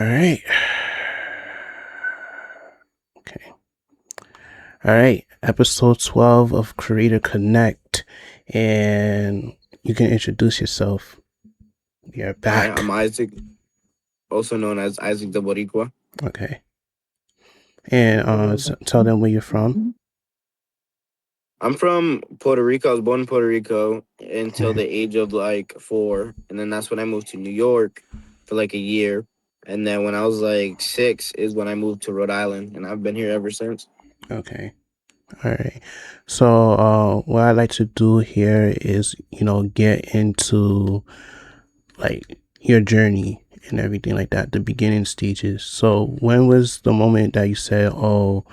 All right. Okay. All right. Episode 12 of Creator Connect. And you can introduce yourself. We are Hi, back. I'm Isaac, also known as Isaac the Boricua. Okay. And tell them where you're from. I'm from Puerto Rico. I was born in Puerto Rico until Mhm. the age of like 4. And then that's when I moved to New York for like a year. And then when I was like 6 is when I moved to Rhode Island. And I've been here ever since. Okay. All right. So, what I like to do here is, get into like your journey and everything like that, the beginning stages. So, when was the moment that you said, "Oh,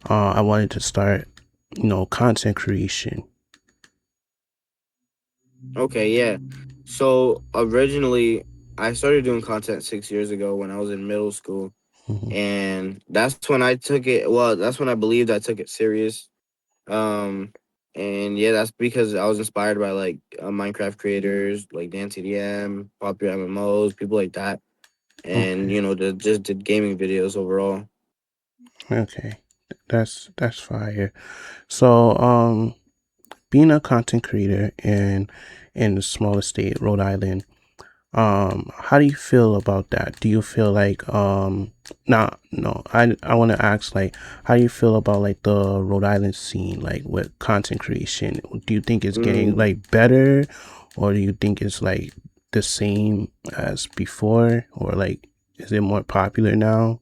I wanted to start, content creation"? Okay, yeah. So originally, I started doing content 6 years ago when I was in middle school. Hmm. And that's when I took it. Well, that's when I believed I took it serious. Um, and yeah, that's because I was inspired by like Minecraft creators like DanceDM, popular MMOs, people like that, and Okay. just did gaming videos overall. Okay. That's fire. So, being a content creator in the smaller state, Rhode Island, how do you feel about that? Do you feel like nah, no, I want to ask, like, how do you feel about like the Rhode Island scene, like with content creation? Do you think it's getting Mm, like better, or do you think it's like the same as before, or like is it more popular now?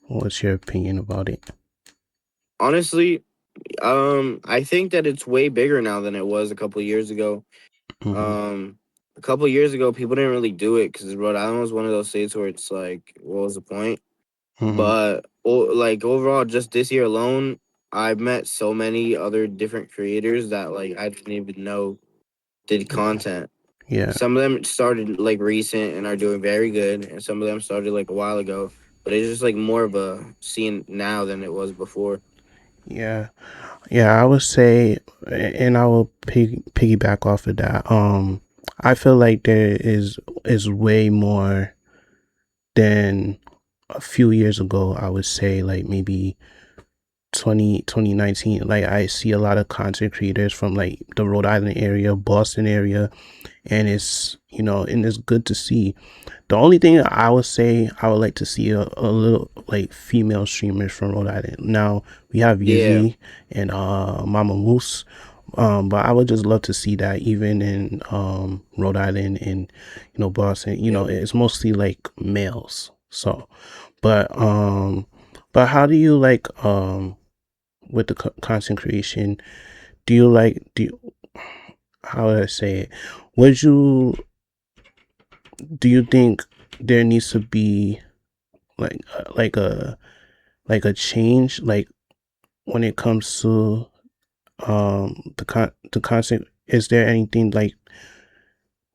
What's your opinion about it? honestly, I think that it's way bigger now than it was a couple years ago. Mm-hmm. Um, a couple years ago, people didn't really do it because Rhode Island was one of those states where it's like, what was the point? Mm-hmm. But like overall, just this year alone, I've met so many other different creators that like I didn't even know did Yeah. content. Yeah. Some of them started like recent and are doing very good, and some of them started like a while ago. But it's just like more of a scene now than it was before. Yeah. Yeah, I would say, and I will piggyback off of that. I feel like there is way more than a few years ago. I would say like maybe 2019. Like I see a lot of content creators from like the Rhode Island area, Boston area, and it's good to see. The only thing I would say I would like to see a little like female streamers from Rhode Island. Now we have Yeah, Yizzy and Mama Moose. But I would just love to see that even in Rhode Island and Boston. yep. It's mostly like males. So, but how do you like with the content creation? Do you, how would I say it? Would you Do you think there needs to be like like a change, like when it comes to the concept? Is there anything like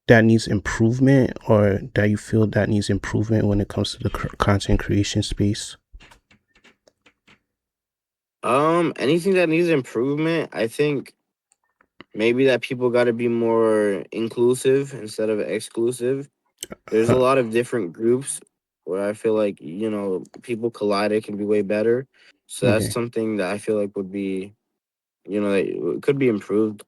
that needs improvement, or that you feel that needs improvement when it comes to the content creation space? Anything that needs improvement, I think maybe that people got to be more inclusive instead of exclusive. There's a uh, lot of different groups where I feel like people collided can be way better. So that's okay. something that I feel like would be that could be improved.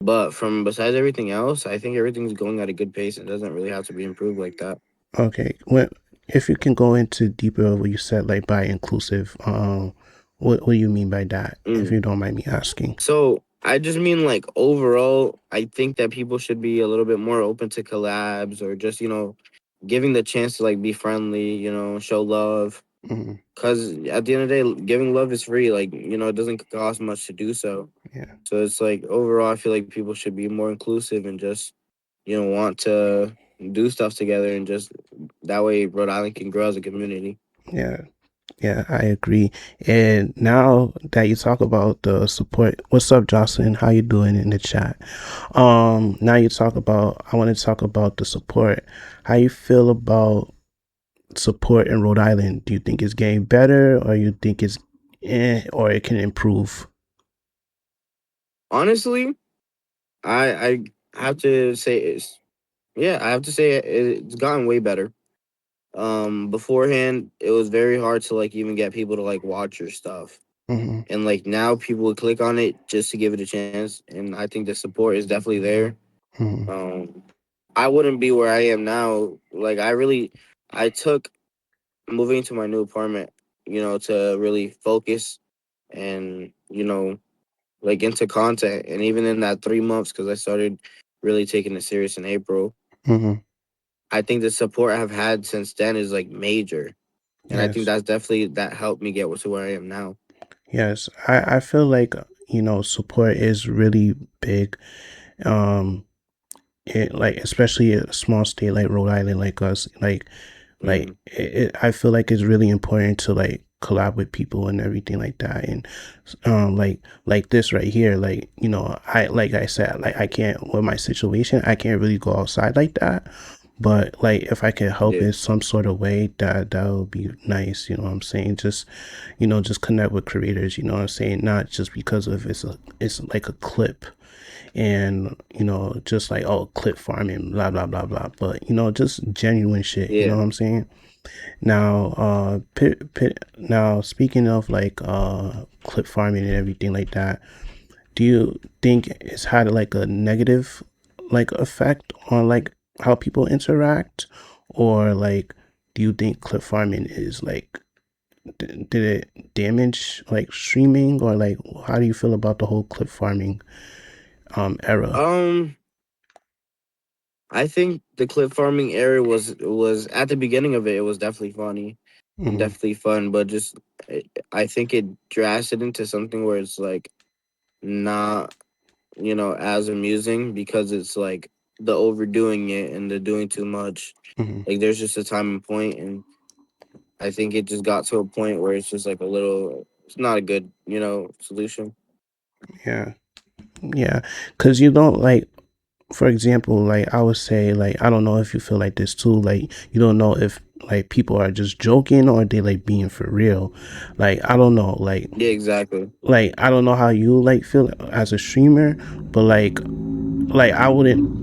But from besides everything else, I think everything's going at a good pace and doesn't really have to be improved like that. Okay, well, if you can go into deeper of what you said, like by inclusive, what do you mean by that, if Mm. you don't mind me asking? So I just mean like overall, I think that people should be a little bit more open to collabs or just giving the chance to like be friendly, show love. Hmm. Cause at the end of the day, giving love is free. Like it doesn't cost much to do so. Yeah. So it's like overall, I feel like people should be more inclusive and just want to do stuff together and just that way Rhode Island can grow as a community. Yeah. Yeah, I agree. And now that you talk about the support, what's up, Jocelyn? How you doing in the chat? Now you talk about, I want to talk about the support. How you feel about support in Rhode Island? Do you think it's getting better, or you think it's or it can improve? Honestly, I have to say I have to say it's gotten way better. Beforehand it was very hard to like even get people to like watch your stuff. Mhm. And like now people would click on it just to give it a chance. And I think the support is definitely there. Mhm. Um I wouldn't be where I am now. Like I took moving to my new apartment, to really focus and, like into content. And even in that 3 months, because I started really taking it serious in April, Mhm. I think the support I've had since then is like major. And I think Yes. that's definitely that helped me get to where I am now. Yes. I feel like support is really big. Um it, like especially a small state like Rhode Island like us, Mm, I feel like it's really important to like collab with people and everything like that. And like this right here, like I like I said, like I can't, with my situation I can't really go outside like that, but like if I can help yeah, in some sort of way, that would be nice, you know what I'm saying? Just just connect with creators, you know what I'm saying? Not just because of it's like a clip, and just like, oh, clip farming, blah blah blah blah, but just genuine shit, you know yeah. what I'm saying? Now now speaking of like clip farming and everything like that, do you think it's had like a negative like effect on like how people interact, or like do you think clip farming is like, did it damage like streaming, or like how do you feel about the whole clip farming era? Um, I think the clip farming era was at the beginning of it. It was definitely funny and Hmm. definitely fun, but just I think it drasted into something where it's like not as amusing because it's like the overdoing it and the doing too much. Hmm. Like there's just a time and point, and I think it just got to a point where it's just like a little. It's not a good solution. Yeah. Yeah, because you don't like, for example, like I would say, like I don't know if you feel like this too. Like you don't know if like people are just joking or they like being for real. Like I don't know. Yeah, exactly. I don't know how you like feel as a streamer, but I wouldn't.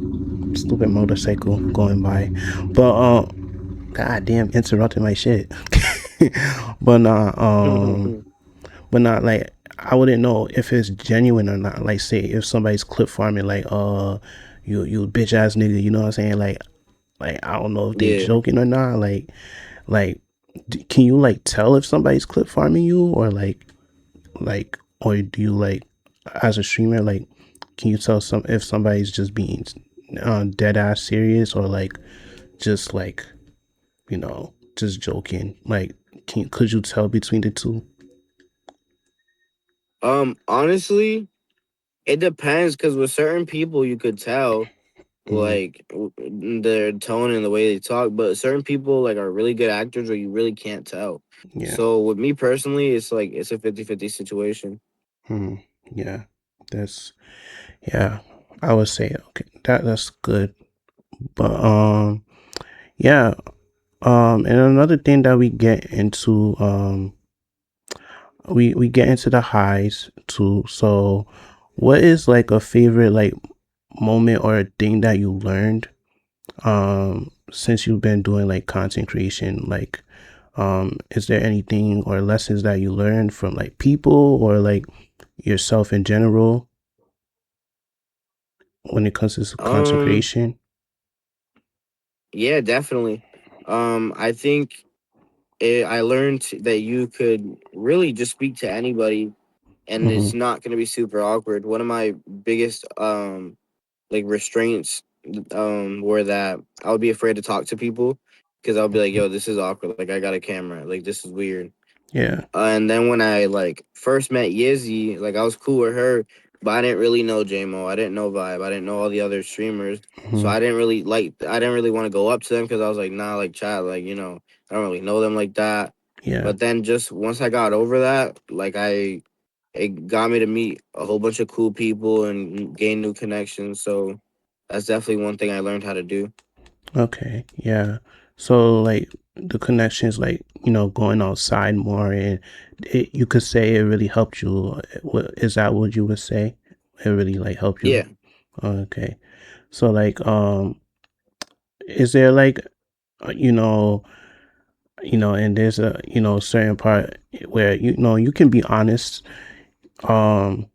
Stupid motorcycle going by, but god damn, interrupting my shit. but not like, I wouldn't know if it's genuine or not. Like say if somebody's clip farming, like you bitch ass nigga, you know what I'm saying? Like I don't know if they Yeah. joking or not. Like can you like tell if somebody's clip farming you, or or do you like, as a streamer, like can you tell some if somebody's just being dead ass serious, or like just like just joking? Like could you tell between the two? Honestly, it depends because with certain people you could tell Hmm. like their tone and the way they talk, but certain people like are really good actors where you really can't tell. Yeah. So with me personally, it's like it's a 50-50 situation. Hmm. Yeah. That's, yeah, I would say okay. That's good. But yeah. And another thing that we get into, we get into the highs too. So what is like a favorite like moment or a thing that you learned since you've been doing like content creation? Like is there anything or lessons that you learned from like people or like yourself in general when it comes to content Um, creation? yeah, definitely. I think I learned that you could really just speak to anybody, and Mm-hmm. it's not going to be super awkward. One of my biggest like restraints were that I would be afraid to talk to people because I would be like, "Yo, this is awkward. Like I got a camera. Like this is weird." Yeah. And then when I like first met Yizzy, like I was cool with her, but I didn't really know JMO. I didn't know Vibe. I didn't know all the other streamers. So Mm-hmm. I didn't really want to go up to them because I was like, nah, like Chad, like, I don't really know them like that. Yeah. But then just once I got over that, like it got me to meet a whole bunch of cool people and gain new connections. So that's definitely one thing I learned how to do. Okay. Yeah. So like the connections, like going outside more, and you could say it really helped you. Is that what you would say? It really like helped you. Yeah. Okay. So like is there like, you know and there's a certain part where you can be honest. Um,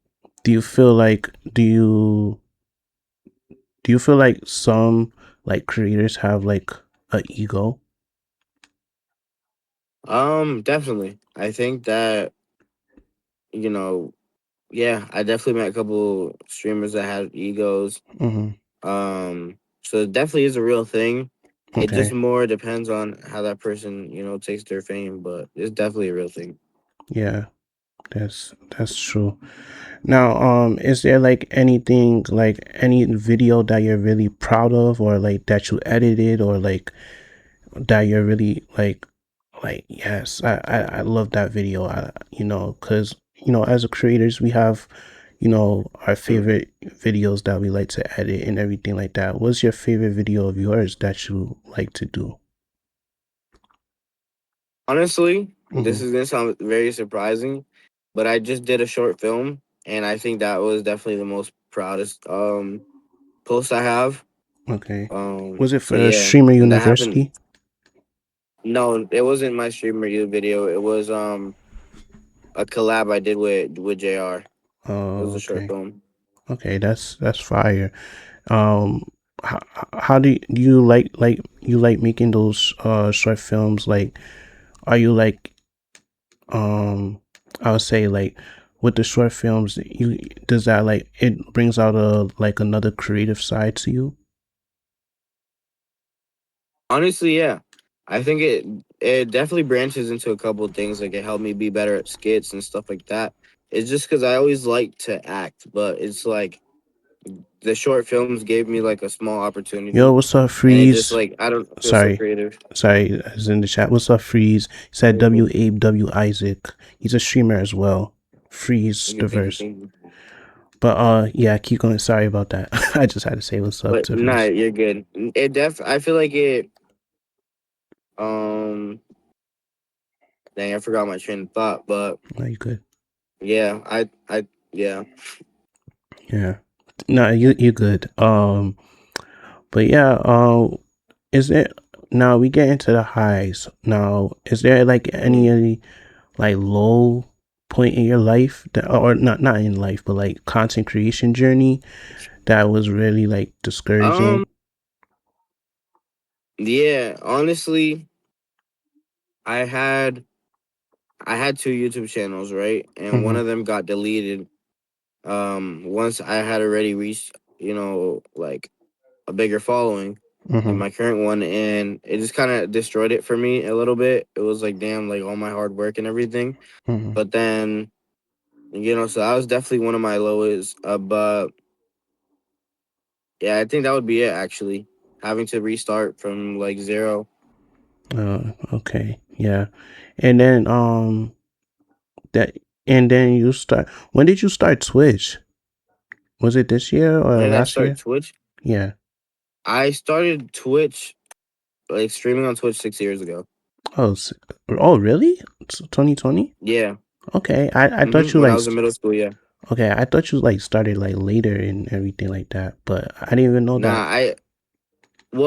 do you feel like do you feel like some like creators have like a ego? Definitely. I think that you know, yeah, I definitely met a couple streamers that had egos. Mm-hmm. So it definitely is a real thing. It just Okay. more depends on how that person, takes their fame, but it's definitely a real thing. Yeah, that's true. Now, is there like anything like any video that you're really proud of, or like that you edited, or like that you're really like yes, I love that video. Because as a creators, we have our Mm. favorite videos that we like to edit and everything like that. What's your favorite video of yours that you like to do? Honestly, this Mm-hmm. is gonna sound very surprising, but I just did a short film, and I think that was definitely the most proudest post I have. Okay. Was it So for yeah, Streamer and that happened. University? No, it wasn't my streamer you video. It was a collab I did with JR. It was Oh, a short okay. film. Okay, that's fire. Um, how do you like making those short films? Like, are you like I would say like with the short films, you does that like it brings out a like another creative side to you? Honestly, yeah. I think it definitely branches into a couple of things. Like it helped me be better at skits and stuff like that. It's just because I always like to act, but it's like the short films gave me like a small Yo, opportunity, what's up, and it just Freeze? like I don't feel so Sorry, creative. sorry, I was in the chat. What's up, Freeze? He said Very W cool. Abe W Isaac. He's a streamer as well. Freeze Thank you, thank you, diverse. thank you. But yeah, keep going. Sorry about that. I just had to say what's up But to nah, Freeze. you're good. I feel like it. Um, dang, I forgot my train of thought. But No, you good. yeah, yeah. Yeah. No, you good. But yeah, is there now we get into the highs. Now, is there like Mm. any like low point in your life that, or not in life, but like content creation journey that was really like Um, discouraging? yeah. Honestly, I had I had two YouTube channels, right, and one Mm-hmm. of them got deleted. Once I had already reached, like a bigger following than Mm-hmm. my current one, and it just kind of destroyed it for me a little bit. It was like, damn, like all my hard work and everything. Mm-hmm. But then, so that was definitely one of my lowest. But yeah, I think that would be it actually. Having to restart from like zero. Okay. Yeah. And then that and then you start when did you start Twitch? Was it this year When or did I last start year? Twitch? Yeah. I started Twitch, like streaming on Twitch 6 years ago. Oh, oh really? 2020? Yeah. Okay. I thought you When I like was in middle school, yeah. okay, I thought you like started like later and everything like that, but I didn't even know Nah, that.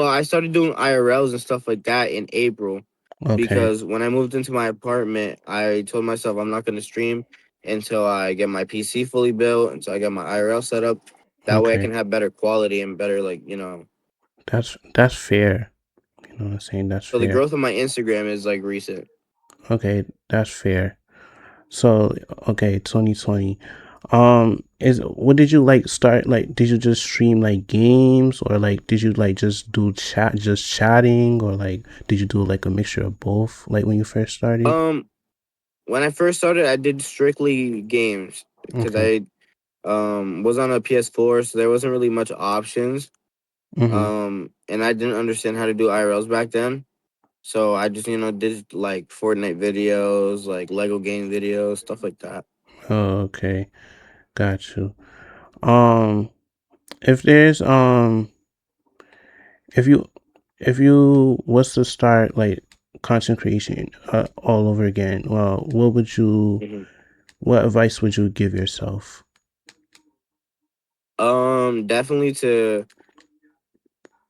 I started doing IRLs and stuff like that in April Okay. because when I moved into my apartment, I told myself I'm not going to stream until I get my PC fully built, until I get my IRL set up. That way I Okay. can have better quality and better, like, That's fair. You know what I'm saying? That's so the fair. growth of my Instagram is like recent. Okay, that's fair. So, okay, 2020. Is what did you like start like did you just stream like games or like did you like just do just chatting or like did you do like a mixture of both like when you first started? Um, when I first started, I did strictly games because Okay. I was on a PS4, so there wasn't really much options. Mm-hmm. And I didn't understand how to do IRLs back then. So I just, did like Fortnite videos, like Lego game videos, stuff like that. Oh, okay. Got you. Um, if there's if you if you was to start like content creation all over again, well, Hmm. what advice would you give yourself? Definitely to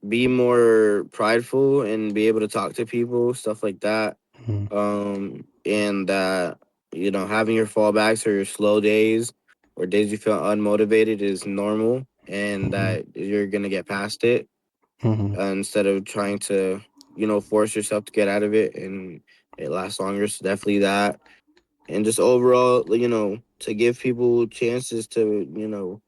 be more prideful and be able to talk to people, stuff like that. Mm-hmm. And that having your fallbacks or your slow days or days you feel unmotivated is normal, and Mm-hmm. that you're gonna get past it, Mm-hmm. instead of trying to force yourself to get out of it and it lasts longer. So definitely that, and just overall, to give people chances to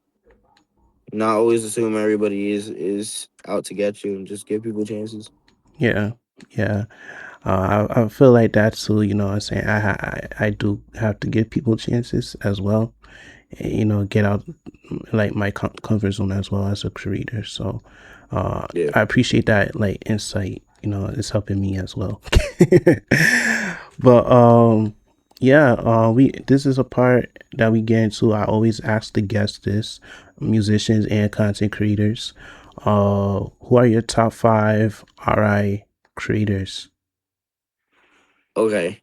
not always assume everybody is out to get you, and just give people chances. Yeah. Yeah. I feel like that too. You know what I'm saying? I do have to give people chances as well. And, get out like my comfort zone as well as a creator. So Yeah. I appreciate that like insight. It's helping me as well. But yeah, we this is a part that we get into. I always ask the guests this, musicians and content creators. Who are your top five RI creators? Okay.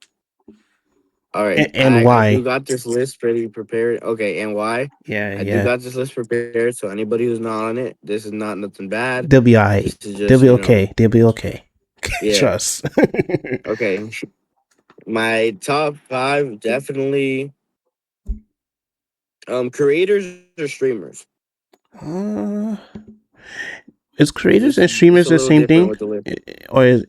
All right. And I do why? got this list pretty prepared. Okay, and why? Yeah, I do yeah. got this list prepared. So anybody who's not on it, this is not nothing bad. They'll be This alright. is They'll just, be okay. They'll be okay. yeah. Trust. Okay. My top five definitely creators or streamers. uh, is It's creators and streamers a the little same different thing, with the list. or is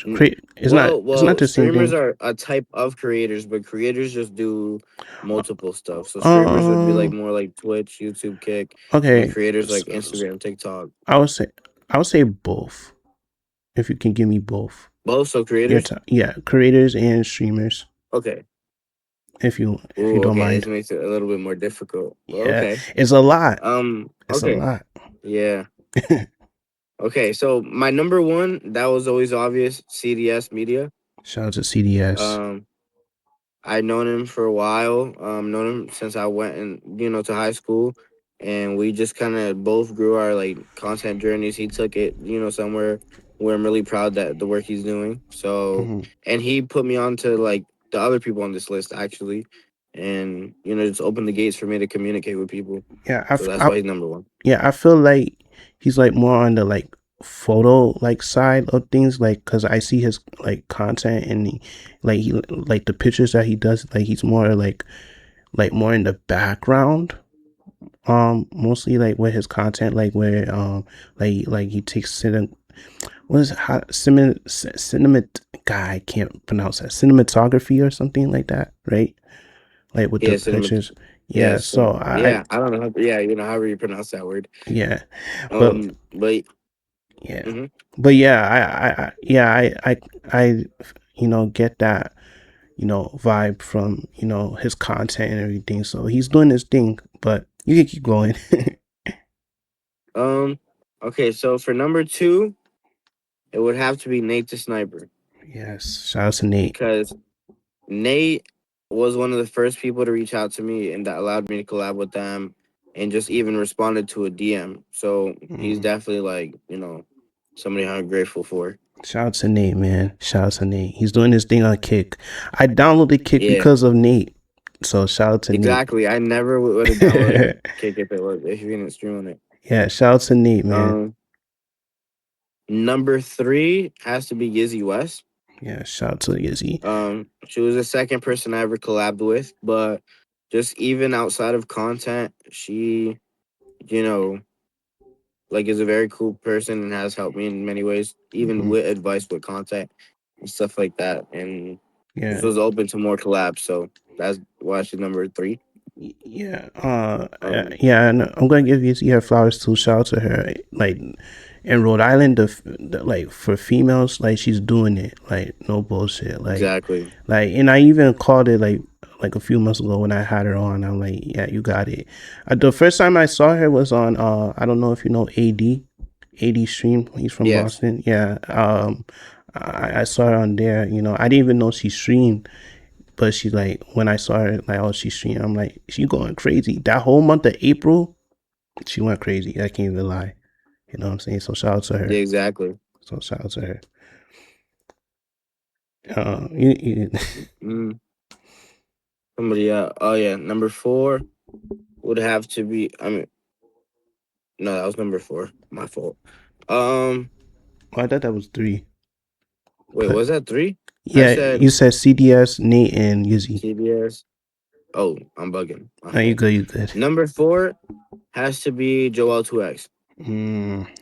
N- It's not. It's not the same Streamers thing. are a type of creators, but creators just do multiple stuff. So streamers would be like Um. more like Twitch, YouTube, Kick, and then Okay. creators like So Instagram, TikTok. I would say. I would say both. If you can give me both. Both, so Your creators. time. Yeah, creators and streamers. Okay. If you Ooh, don't okay. This mind. makes it a little bit more difficult. Well, Yeah, okay. it's a lot. It's a Okay. lot. Yeah. Okay. So my number one, that was always obvious. CDS Media. Shout out to CDS. Um, I've known him for a while. Known him since I went to high school, and we just kind of both grew our like content journeys. He took it, somewhere where I'm really proud that the work he's doing. So, Hmm. and he put me on to like the other people on this list actually, and just opened the gates for me to communicate with people. Yeah, So that's why he's number one. yeah, I feel like he's like more on the like photo like side of things, like because I see his like content and he like the pictures that he does, like he's more like more in the background, mostly like with his content, like where like he takes what is it, how cinema guy, I can't pronounce that, cinematography or something like that, right? Like with the Yeah, cinema. pictures. Yeah, Yes. so I Yeah, I don't know. Yeah, however you pronounce that word. yeah, but But yeah, mhm. but yeah, yeah, I get that, vibe from, his content and everything. So he's doing his thing, but you can keep going. um, okay. So for number two, it would have to be Nate the Sniper, Yes, shout out to Nate. because Nate was one of the first people to reach out to me, and that allowed me to collab with them, and just even responded to a DM. So he's Mm. definitely like somebody I'm grateful for. Shout out to Nate, man. Shout out to Nate. He's doing his thing on Kick. I downloaded Kick Yeah, because of Nate. So shout out to Nate. exactly. I never would have downloaded Kick if you didn't stream on it. Yeah, shout out to Nate, man. Um, Number three has to be Gizzy West. Yeah, shout out to Izzy. She was the second person I ever collabed with, but just even outside of content, she, you know, like is a very cool person and has helped me in many ways, even Hmm. with advice with content and stuff like that. And this Yeah. was open to more collabs, so that's why she's number three. Yeah, Um, yeah, and I'm gonna give you her flowers too. Shout out to her. Like in Rhode Island, like for females, like she's doing it. Like no bullshit. exactly. And I even called it like a few months ago when I had her on. I'm like, yeah, you got it. The first time I saw her was on I don't know if you know AD Stream. He's from Yes, Boston. Yeah. I saw her on there. I didn't even know she streamed. But she like when I saw her like, oh, she's streaming, I'm like, she going crazy. That whole month of April, she went crazy. I can't even lie. You know what I'm saying? So shout out to yeah, her. exactly. So shout out to her. You Mm, Somebody, oh yeah, number four would have to be. I mean, no, that was number four. My fault. Um, oh, I thought that was three. Wait, But was that three? I Yeah, you said said CDS, Nate, and Yizzy. CBS. Oh, I'm bugging. My Oh, you fault. good, you good. Number 4 has to be Joel 2X.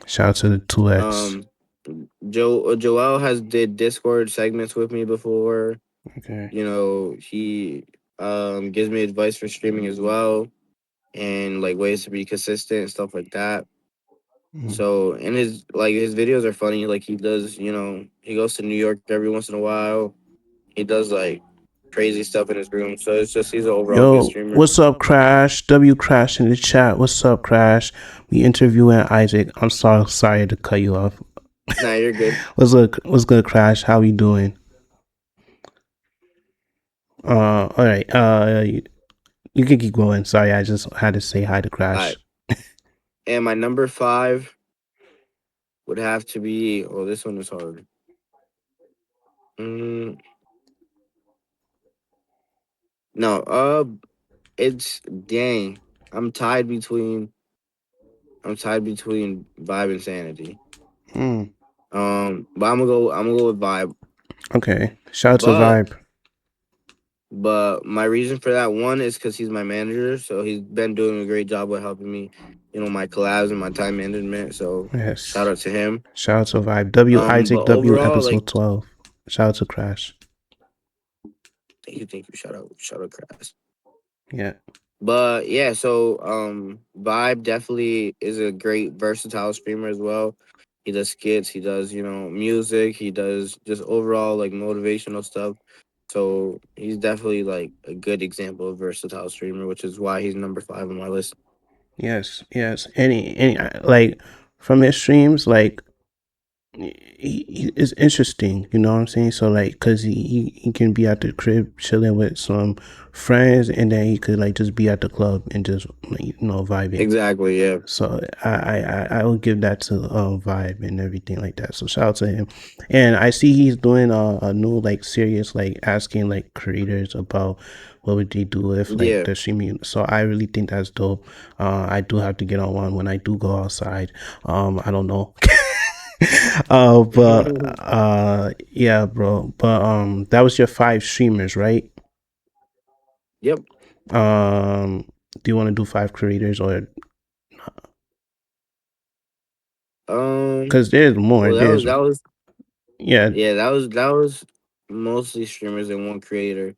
Shout out to the 2X. Um, Joel has did Discord segments with me before. Okay. You know, he gives me advice for streaming as well, and like ways to be consistent and stuff like that. Mm. So, and his videos are funny. Like he does, he goes to New York every once in a while. He does like crazy stuff in his room. So it's just he's an overall good Yo, streamer. what's up, Crash? W Crash in the chat. What's up, Crash? We interviewing Isaac. I'm sorry to cut you off. Nah, you're good. What's good, Crash? How you doing? All right. You can keep going. Sorry, I just had to say hi to All Crash. right. And my number 5 would have to be. Oh, this one is hard. Mm, no. It's dang. I'm tied between. I'm tied between Vibe and Sanity. Hmm. But I'm gonna go with Vibe. Okay. Shout out to But Vibe. my reason for that one is because he's my manager, so he's been doing a great job with helping me, my collabs and my time management. So shout Yes. out to him. Shout out to Vibe. W But Isaac W overall, like, episode 12. Shout out to Crash. thank you, shout out, Crash. Yeah. But yeah, so Vibe definitely is a great versatile streamer as well. He does skits, he does, music, he does just overall like motivational stuff. So he's definitely like a good example of versatile streamer, which is why he's number 5 on my list. Yes. Yes. Any like from his streams, like he is interesting, you know what I'm saying? So like, cause he can be at the crib chilling with some friends, and then he could like just be at the club and just like, vibing. Exactly, yeah. So I will give that to Vibe and everything like that. So shout out to him. And I see he's doing a new like series, like asking like creators about what would they do if like Yeah. they're streaming. So I really think that's dope. I do have to get on one when I do go outside. I don't know. But yeah, bro. But that was your 5 streamers, right? Yep. Um, do you want to do 5 creators, or Um because there's more? well that was There's that was yeah. yeah, that was mostly streamers and one creator.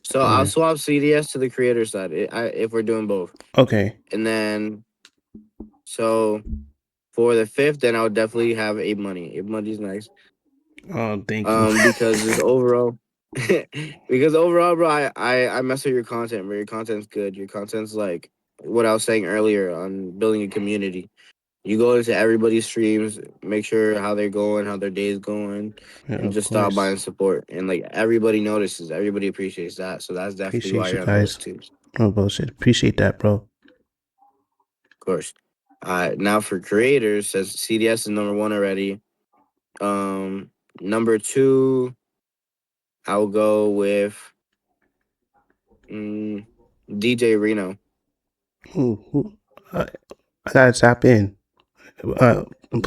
So I'll Okay. swap CDS to the creator side if we're doing both. Okay. And then so for the 5th, then I would definitely have Abe Money. Abe Money's nice. Oh, thank you. Because just overall, because overall, bro, I mess with your content, bro. Your content's good. Your content's like what I was saying earlier on building a community. You go into everybody's streams, make sure how they're going, how their day's going, Yeah, and of just stop by course. and support. And like everybody notices, everybody appreciates that. So that's definitely why Appreciate you you're on the guys. list too. No bullshit. Appreciate that, bro. Of course. Now for creators, says CDS is number 1 already. Number 2, I'll go with mm, DJ Reno. Who, I gotta tap in. Put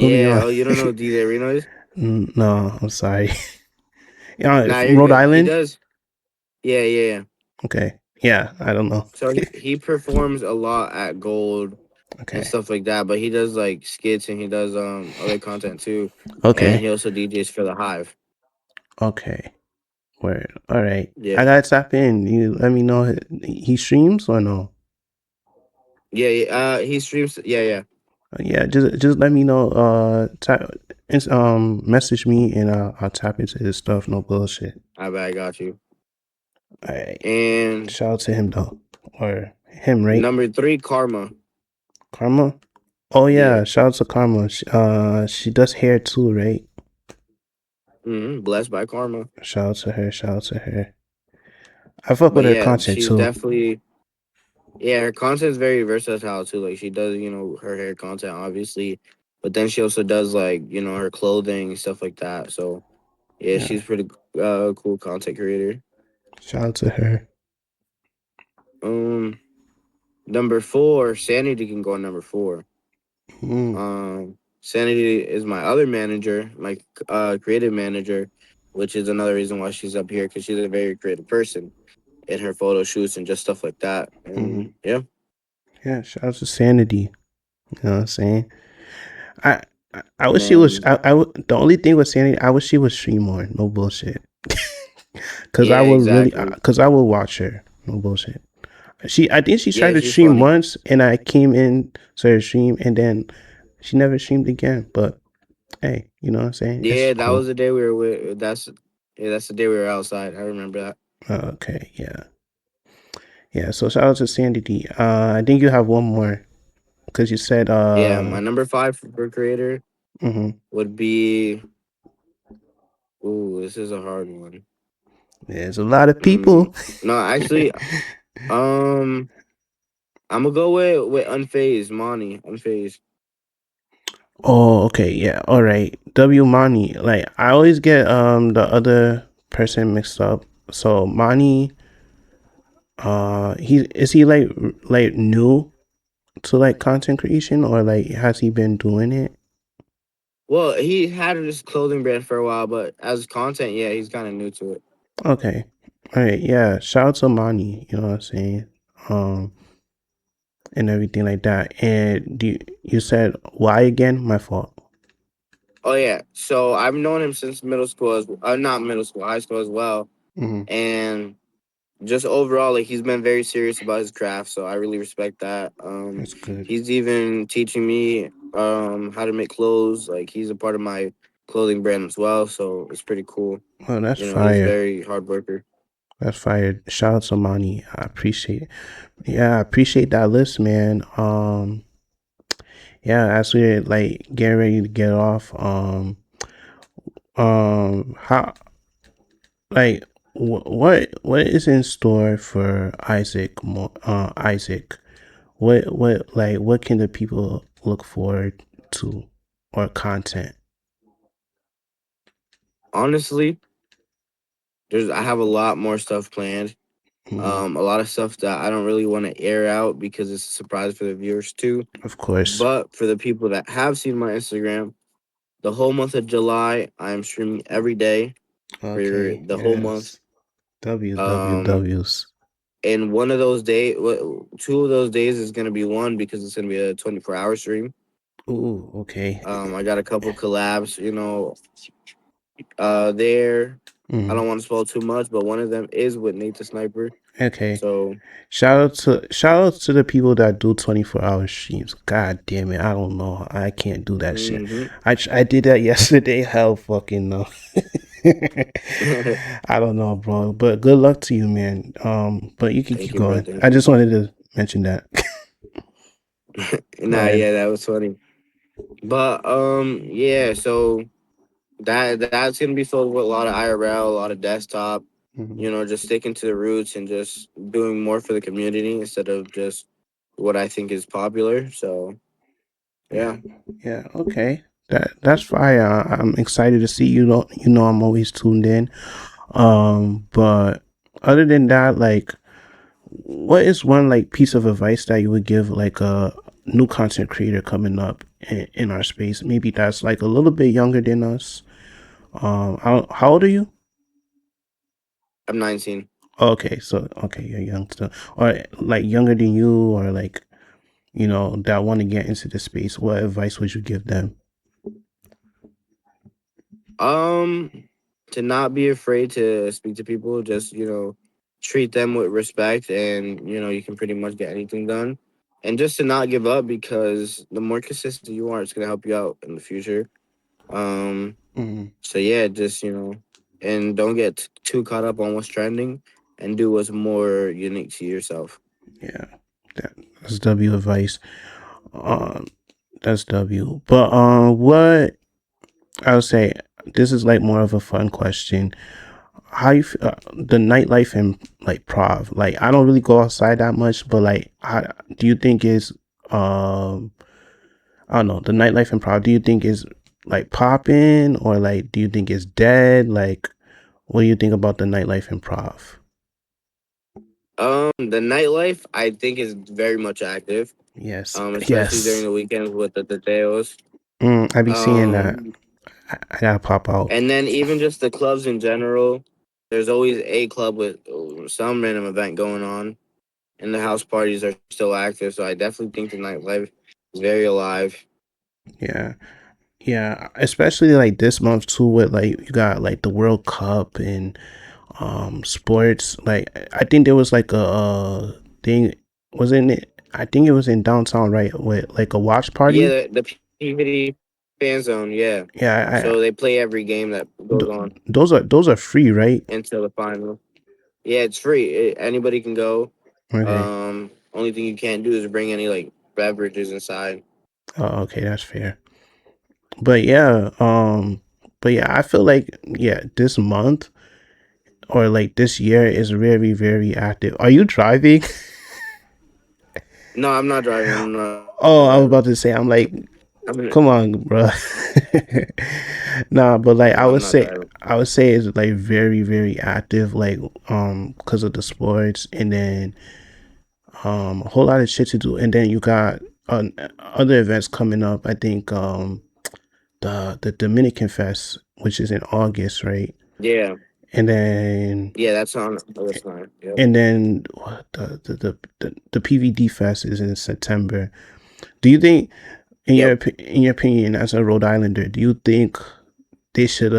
me Yeah. on. Oh, you don't know who DJ Reno is? No, I'm sorry. Yeah, Nah, from you're Rhode good. He Island. does. Yeah, yeah, yeah. Okay. Yeah, I don't know. So he performs a lot at Gold and Okay. stuff like that, but he does like skits and he does other content too, and Okay. he also DJs for the Hive. Okay. Word. All right. Yeah, I gotta tap in. You let me know he streams or no. yeah, yeah. He streams. Yeah, yeah. Yeah, just let me know. Message me and I'll tap into his stuff. No bullshit. I bet I got you. All right. And Shout out to him though, or him, right? number 3, Karma. Karma. Oh Yeah. yeah, shout out to Karma. She does hair too, right? Blessed by Karma. Shout out to her. Shout out to her. I fuck with But her yeah, content she's too. definitely yeah, her content's very versatile too. Like she does, her hair content obviously, but then she also does like, her clothing and stuff like that. So yeah, Yeah. she's pretty cool content creator. Shout out to her. Um Number 4, Sanity can go on number 4. Mm. Sanity is my other manager, my creative manager. which is another reason why she's up here because she's a very creative person in her photo shoots and just stuff like that. Hmm. And yeah, Yeah, shout out to Sanity. You know what I'm saying? I I wish she was. man, The only thing with Sanity, I wish she would stream more. No bullshit. Cause I yeah, would really, exactly. cause I would watch her. No bullshit. I think she tried Yeah, to she's stream funny. once, and I came in, started stream, and then she never streamed again. But hey, you know what I'm saying? It's Yeah, that cool. was the day we were with. That's the day we were outside. I remember that. Okay, yeah, yeah. So shout out to Sandy D. I think you have one more because you said Yeah, my number five for creator mm-hmm. would be. Ooh, this is a hard one. There's a lot of Mm, people. no, actually, um, I'm gonna go with unfazed Monty. Unfazed. Oh, okay, yeah, all right. W Mani, like I always get the other person mixed up. So Mani, he like new to like content creation or like has he been doing it? Well, he had this clothing brand for a while, but as content, yeah, he's kind of new to it. Okay, all right, yeah. Shout out to Mani, you know what I'm saying, um, and everything like that. And you said why again? My fault. Oh yeah, so I've known him since middle school, not middle school, high school as well, Mm-hmm. and just overall, like he's been very serious about his craft, so I really respect that. That's good. He's even teaching me how to make clothes. Like he's a part of my clothing brand as well, so it's pretty cool. Oh, that's You know, he's fire. very hard worker. That's fire. Shout out to Mani. I appreciate it. Yeah, I appreciate that list, man. Yeah, as we're like getting ready to get off, how like what is in store for Isaac? Isaac, what like what can the people look forward to or content? Honestly, I have a lot more stuff planned. Hmm. A lot of stuff that I don't really want to air out because it's a surprise for the viewers too. Of course. But for the people that have seen my Instagram, the whole month of July, I am streaming every day for Okay. the whole month. Yes. W's W Um, W's. and one of those days, two of those days is gonna be one because it's gonna be a 24-hour stream. Ooh. Okay. I got a couple collabs, there. I Hmm. don't want to spoil too much, but one of them is with Nate the Sniper. Okay. So, Shout out to the people that do 24-hour streams. God damn it, I don't know. I can't do that shit. hmm I did that yesterday. Hell fucking no. I don't know, bro. But good luck to you, man. But you can thank keep you, bro. going. Thank I you. just wanted to mention that. Go Nah, ahead. yeah, that was funny. But yeah. So that's gonna be filled with a lot of IRL, a lot of desktop. Hmm. Just sticking to the roots and just doing more for the community instead of just what I think is popular. So Yeah. yeah, Yeah. Okay. That's fire. I'm excited to see you. Know I'm always tuned in. But other than that, like, what is one like piece of advice that you would give like a new content creator coming up in our space? Maybe that's like a little bit younger than us. How old are you? I'm 19. Okay, so okay, you're young still, or like younger than you, or like that want to get into the space. What advice would you give them? Um, to not be afraid to speak to people, just treat them with respect, and you can pretty much get anything done. And just to not give up because the more consistent you are, it's gonna help you out in the future. Um, Mm, so yeah, just and don't get too caught up on what's trending, and do what's more unique to yourself. yeah, that's W advice. Um, that's W. But what I would say, this is like more of a fun question. How you the nightlife in like Prov? Like I don't really go outside that much, but like, how do you think is um I don't know, the nightlife in Prov? Do you think is like popping, or like do you think it's dead? Like, what do you think about the nightlife in Prov? The nightlife I think is very much active. Yes, Especially during yes. the weekends with the Teos. I be seeing that. Um, I gotta pop out. And then even just the clubs in general, there's always a club with some random event going on, and the house parties are still active. So I definitely think the nightlife is very alive. Yeah. Yeah, especially like this month too, with like you got like the World Cup and sports. Like I think there was like a thing, wasn't it? I think it was in downtown, right? With like a watch party. Yeah, the PVD fan zone. Yeah, Yeah, so they play every game that goes on those are free, right? until the final. Yeah, it's free. Anybody can go. Okay. Only thing you can't do is bring any like beverages inside. Oh, okay, that's fair. But yeah, I feel like yeah, this month or like this year is very, very active. Are you driving? No, I'm not driving. I'm not driving. Oh, I was about to say, I'm I'm like, in. come on, bro. Nah, but No, like I'm not driving. I would say it's like very, very active, like because of the sports, and then a whole lot of shit to do, and then you got other events coming up. I think the Dominican Fest, which is in August, right? Yeah, And then yeah, that's on. That's fine. Yep. what, the PVD Fest is in September. Do you think, Yep. in your opinion, as a Rhode Islander, do you think they should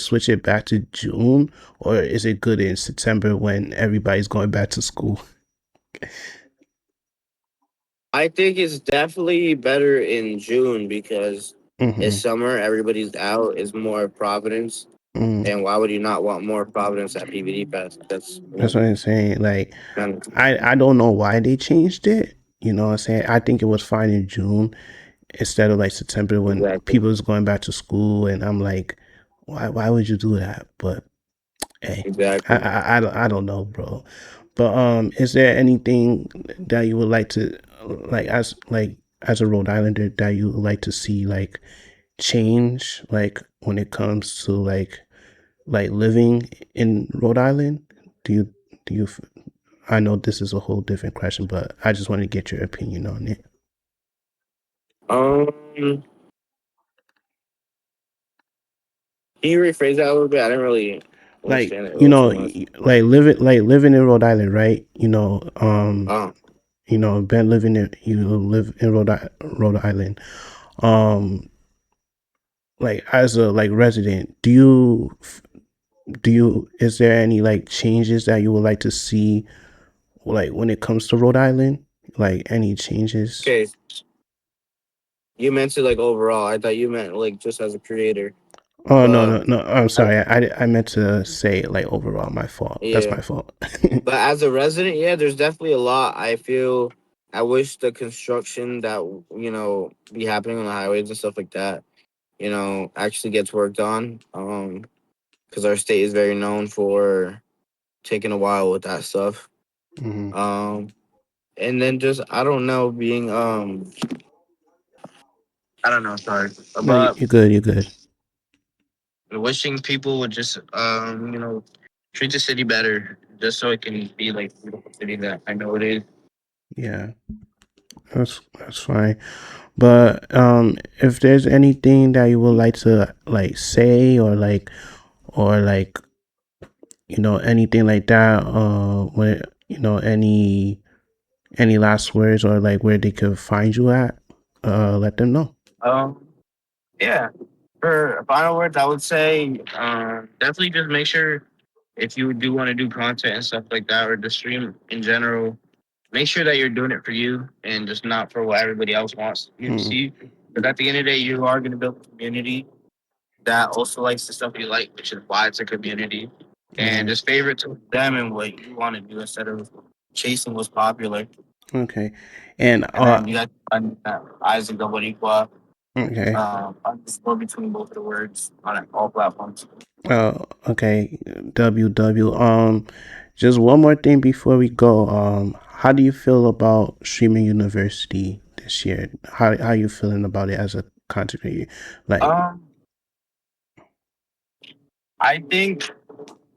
switch it back to June, or is it good in September when everybody's going back to school? I think it's definitely better in June because it's Mm-hmm. summer. Everybody's out. It's more Providence. Mm. And why would you not want more Providence at PVD Fest? That's That's what I'm saying. Like, kind of I don't know why they changed it. You know what I'm saying? I think it was fine in June instead of like September when exactly, people is going back to school, and I'm like, why would you do that? But hey, exactly. I don't know, bro. But is there anything that you would like to like as a Rhode Islander that you would like to see like change like when it comes to like living in Rhode Island? Do you do you? I know this is a whole different question, but I just want to get your opinion on it. Can you rephrase that a little bit? I didn't really Like understand it a little too much. like living in Rhode Island, right? Oh, been living in you live in Rhode Island. Um, like as a like resident, do you is there any like changes that you would like to see like when it comes to Rhode Island? Like any changes? okay. You meant it like overall. I thought you meant like just as a creator. Oh no But no no! I'm I, sorry. I meant to say like overall. My fault. That's yeah. my fault. But as a resident, yeah, there's definitely a lot. I feel I wish the construction that be happening on the highways and stuff like that, actually gets worked on. Because our state is very known for taking a while with that stuff. Hmm. Um, and then just I don't know, being I don't know, sorry, No, but you're good. You're good. wishing people would just treat the city better, just so it can be like the beautiful city that I know it is. Yeah, that's fine. But if there's anything that you would like to like say or like anything like that, when any last words or like where they could find you at, let them know. Um, yeah. For final words, I would say definitely just make sure if you do want to do content and stuff like that, or just stream in general, make sure that you're doing it for you and just not for what everybody else wants you to Mm, see. Because at the end of the day, you are going to build a community that also likes the stuff you like, which is why it's a community. And right. just favorite to them and what you want to do instead of chasing what's popular. Okay. And And then you got to find that Isaac the Boricua, okay. underscore between both the words on all platforms. Okay. W. Just one more thing before we go. How do you feel about streaming university this year? How you feeling about it as a content creator? Like, Um, I think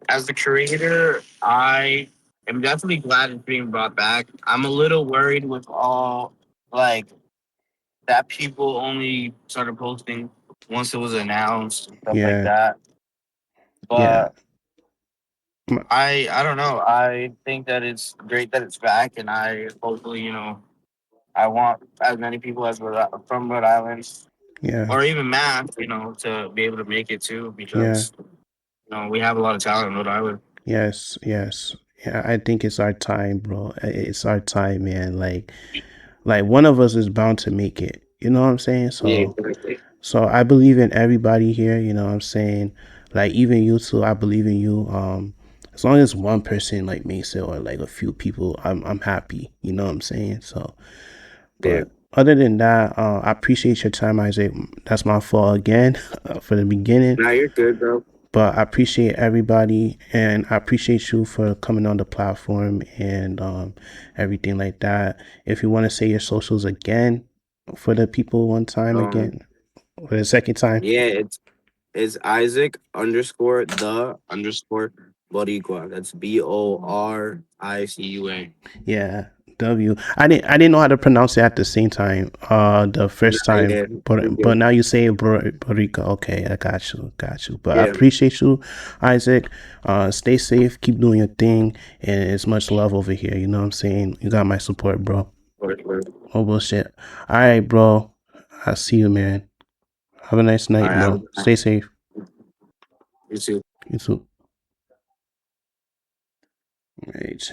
as the creator, I am definitely glad it's being brought back. I'm a little worried with all like that people only started posting once it was announced and stuff like Yeah. that. Yeah. But M- I don't know. I think that it's great that it's back, and I hopefully I want as many people as from Rhode Island Yeah. or even Math, to be able to make it too, Yeah. because we have a lot of talent in Rhode Island. Yes. Yes. Yeah. I think it's our time, bro. It's our time, man. Like one of us is bound to make it. You know what I'm saying? Yeah, So I believe in everybody here, you know what I'm saying? Like even you too, I believe in you. As long as one person like makes it or like a few people, I'm happy. You know what I'm saying? So yeah. but other than that, I appreciate your time, Isaac. That's my fault again for the beginning. Now you're good, bro. But I appreciate everybody and I appreciate you for coming on the platform and everything like that. If you want to say your socials again for the people one time Um, again, for the second time. yeah, it's Isaac_the_Boricua. That's Boricua. Yeah, W. I didn't know how to pronounce it at the same time. The Nah, first time, yeah, you're but good. now you say Borica. Okay, I got you. But I Yeah, appreciate you, Isaac. Stay safe, keep doing your thing, and it's much love over here. You know what I'm saying? You got my support, bro. for Oh bullshit. All right, bro. I see you, man. Have a nice All night, right, have bro. Stay safe. you too. You too. Right.